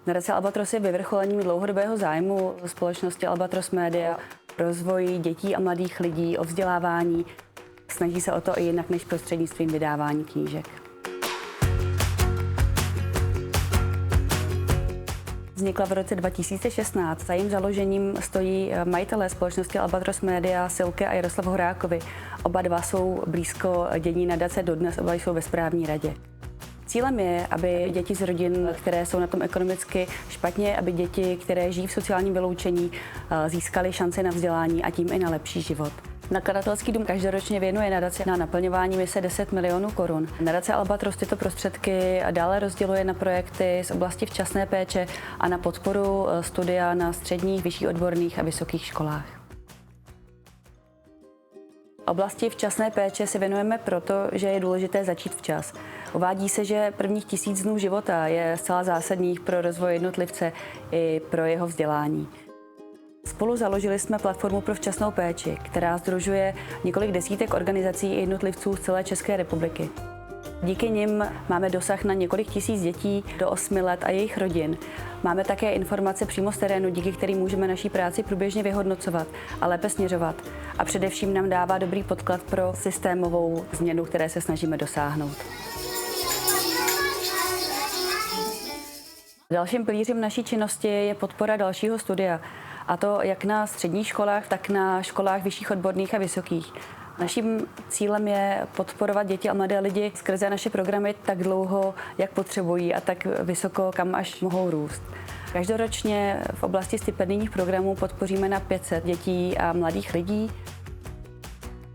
Nadace Albatros je vyvrcholením dlouhodobého zájmu společnosti Albatros Media, rozvoj dětí a mladých lidí, o vzdělávání. Snaží se o to i jinak než prostřednictvím vydávání knížek. Vznikla v roce 2016. Za jejím založením stojí majitelé společnosti Albatros Media Silke a Jaroslav Horákovi. Oba dva jsou blízko dění nadace dodnes, oba jsou ve správní radě. Cílem je, aby děti z rodin, které jsou na tom ekonomicky špatně, aby děti, které žijí v sociálním vyloučení, získaly šanci na vzdělání a tím i na lepší život. Nakladatelský dům každoročně věnuje nadaci na naplňování mise 10 milionů korun. Nadace Albatros tyto prostředky dále rozděluje na projekty z oblasti včasné péče a na podporu studia na středních, vyšších odborných a vysokých školách. Oblasti včasné péče se věnujeme proto, že je důležité začít včas. Uvádí se, že prvních 1000 dnů života je zcela zásadních pro rozvoj jednotlivce i pro jeho vzdělání. Spolu založili jsme platformu pro včasnou péči, která sdružuje několik desítek organizací i jednotlivců z celé České republiky. Díky nim máme dosah na několik tisíc dětí do 8 let a jejich rodin. Máme také informace přímo z terénu, díky kterým můžeme naší práci průběžně vyhodnocovat a lépe směřovat. A především nám dává dobrý podklad pro systémovou změnu, které se snažíme dosáhnout. Dalším pilířem naší činnosti je podpora dalšího studia. A to jak na středních školách, tak na školách vyšších odborných a vysokých. Naším cílem je podporovat děti a mladé lidi skrze naše programy tak dlouho, jak potřebují a tak vysoko, kam až mohou růst. Každoročně v oblasti stipendijních programů podpoříme na 500 dětí a mladých lidí.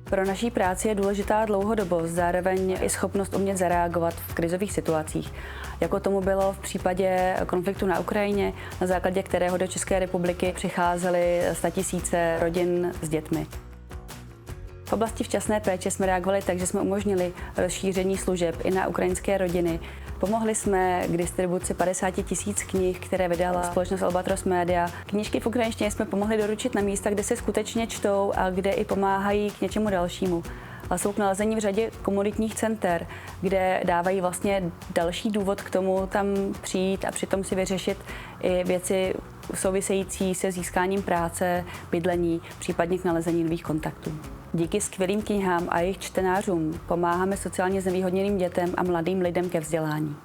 Pro naší práci je důležitá dlouhodobost, zároveň i schopnost umět zareagovat v krizových situacích, jako tomu bylo v případě konfliktu na Ukrajině, na základě kterého do České republiky přicházely statisíce rodin s dětmi. V oblasti včasné péče jsme reagovali tak, že jsme umožnili rozšíření služeb i na ukrajinské rodiny. Pomohli jsme k distribuci 50 000 knih, které vydala společnost Albatros Media. Knížky v ukrajinštině jsme pomohli doručit na místa, kde se skutečně čtou a kde i pomáhají k něčemu dalšímu. A jsou k nalezení v řadě komunitních center, kde dávají vlastně další důvod k tomu tam přijít a přitom si vyřešit i věci související se získáním práce, bydlení, případně k nalezení nových kontaktů. Díky skvělým knihám a jejich čtenářům pomáháme sociálně znevýhodněným dětem a mladým lidem ke vzdělání.